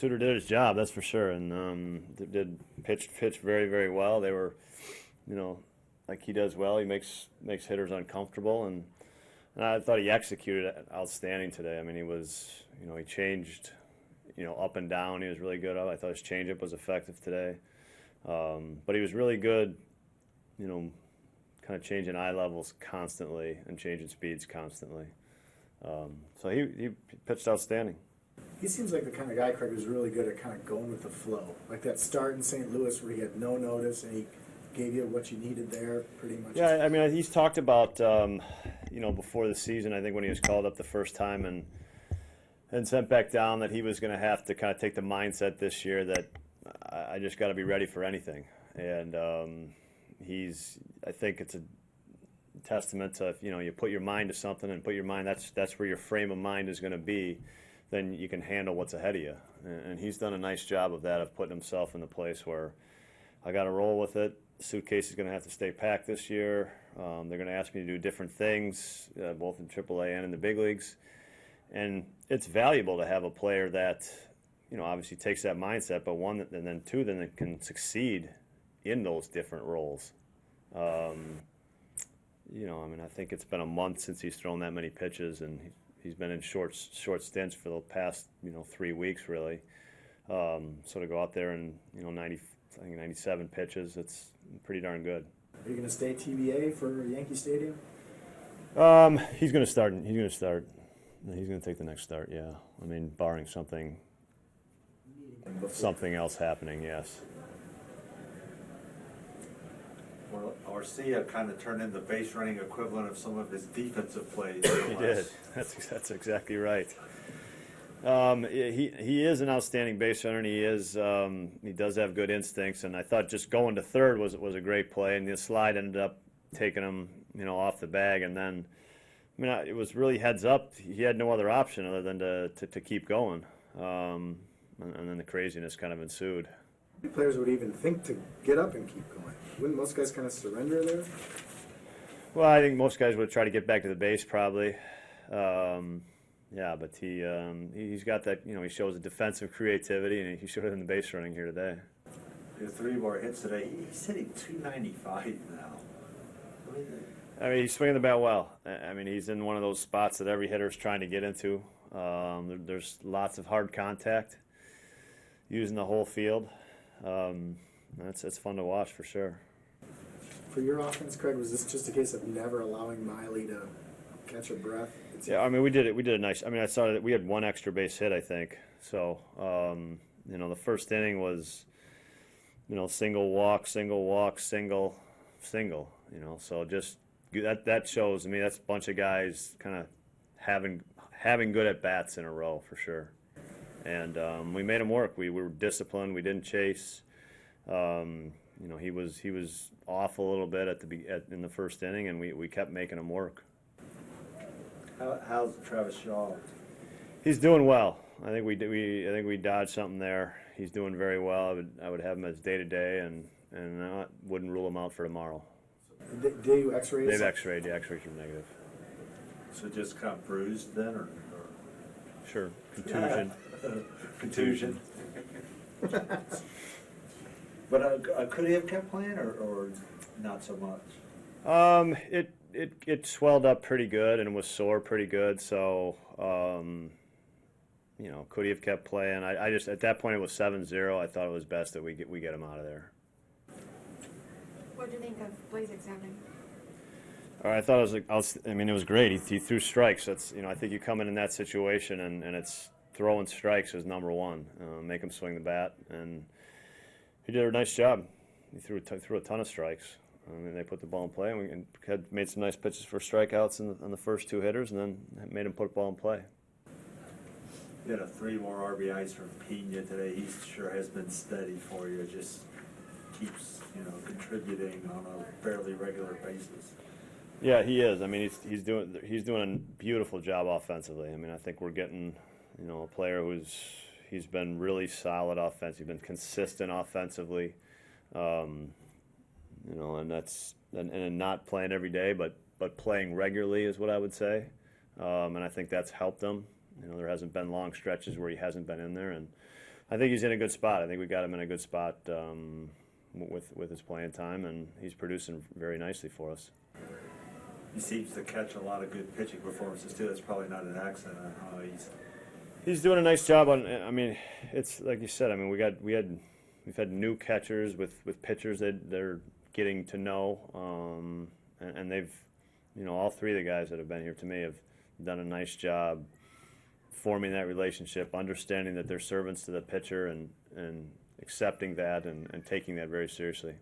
Suter did his job, that's for sure, and did pitch very, very well. They were, like he does well. He makes hitters uncomfortable, and I thought he executed outstanding today. I mean, he was, he changed, up and down. He was really good. I thought his changeup was effective today, but he was really good, kind of changing eye levels constantly and changing speeds constantly. So he pitched outstanding. He seems like the kind of guy, Craig, who's really good at kind of going with the flow. Like that start in St. Louis where he had no notice and he gave you what you needed there pretty much. Yeah, I mean, he's talked about, before the season, I think when he was called up the first time and sent back down, that he was going to have to kind of take the mindset this year that I just got to be ready for anything. And I think it's a testament to, you put your mind to something and put your mind, that's where your frame of mind is going to be, then you can handle what's ahead of you. And he's done a nice job of that, of putting himself in the place where I got to roll with it. The suitcase is going to have to stay packed this year. They're going to ask me to do different things, both in AAA and in the big leagues. And it's valuable to have a player that, obviously takes that mindset, but one, and then two, then it can succeed in those different roles. I mean, I think it's been a month since he's thrown that many pitches, and he's been in short stints for the past, 3 weeks, really. So to go out there and, 97 pitches, it's pretty darn good. Are you going to stay TBA for Yankee Stadium? He's going to start. He's going to take the next start, yeah. I mean, barring something else happening, yes. Well, Arcia kind of turned in the base running equivalent of some of his defensive plays. He did. That's exactly right. He is an outstanding base runner, and he does have good instincts. And I thought just going to third was a great play, and the slide ended up taking him, off the bag. And then, I mean, it was really heads up. He had no other option other than to keep going. And then the craziness kind of ensued. How many players would even think to get up and keep going? Wouldn't most guys kind of surrender there? Well, I think most guys would try to get back to the base probably. Yeah, but he's got that, he shows a defensive creativity, and he showed it in the base running here today. He had 3 more hits today. He's hitting 295 now. I mean, he's swinging the bat well. I mean, he's in one of those spots that every hitter is trying to get into. There's lots of hard contact, using the whole field. It's fun to watch for sure. For your offense, Craig, was this just a case of never allowing Miley to catch a breath? Yeah, I mean, we did a nice. I mean, I saw that we had 1 extra base hit, I think. So, the first inning was, single walk, single. So just that shows. I mean, that's a bunch of guys kind of having good at bats in a row for sure. And we made him work. We were disciplined. We didn't chase. He was off a little bit in the first inning, and we kept making him work. How's Travis Shaw? He's doing well. I think we dodged something there. He's doing very well. I would have him as day-to-day, and I wouldn't rule him out for tomorrow. Did you X-ray? They've X-rayed. The X-rays are negative. So just kind of bruised then, or? Sure. Contusion. Contusion. But could he have kept playing, or not so much? It swelled up pretty good and was sore pretty good. So, could he have kept playing? I just, at that point, it was 7-0. I thought it was best that we get him out of there. What do you think of Blaze examining? All right, I thought it was great. He threw strikes. That's, I think you come in that situation and it's throwing strikes is number one. Make him swing the bat, and he did a nice job. He threw a ton of strikes. I mean, they put the ball in play, and we had made some nice pitches for strikeouts on the first 2 hitters, and then made him put the ball in play. You had 3 more RBIs from Pena today. He sure has been steady for you. Just keeps, contributing on a fairly regular basis. Yeah, he is. I mean, he's doing a beautiful job offensively. I mean, I think we're getting, a player he's been really solid offensively. He's been consistent offensively. And that's and not playing every day, but playing regularly is what I would say. And I think that's helped him. There hasn't been long stretches where he hasn't been in there, and I think he's in a good spot. I think we got him in a good spot with his playing time, and he's producing very nicely for us. He seems to catch a lot of good pitching performances too. That's probably not an accident. He's doing a nice job on. I mean, it's like you said. I mean, we've had new catchers with pitchers that they're getting to know, and they've, all three of the guys that have been here to me have done a nice job forming that relationship, understanding that they're servants to the pitcher, and accepting that and taking that very seriously.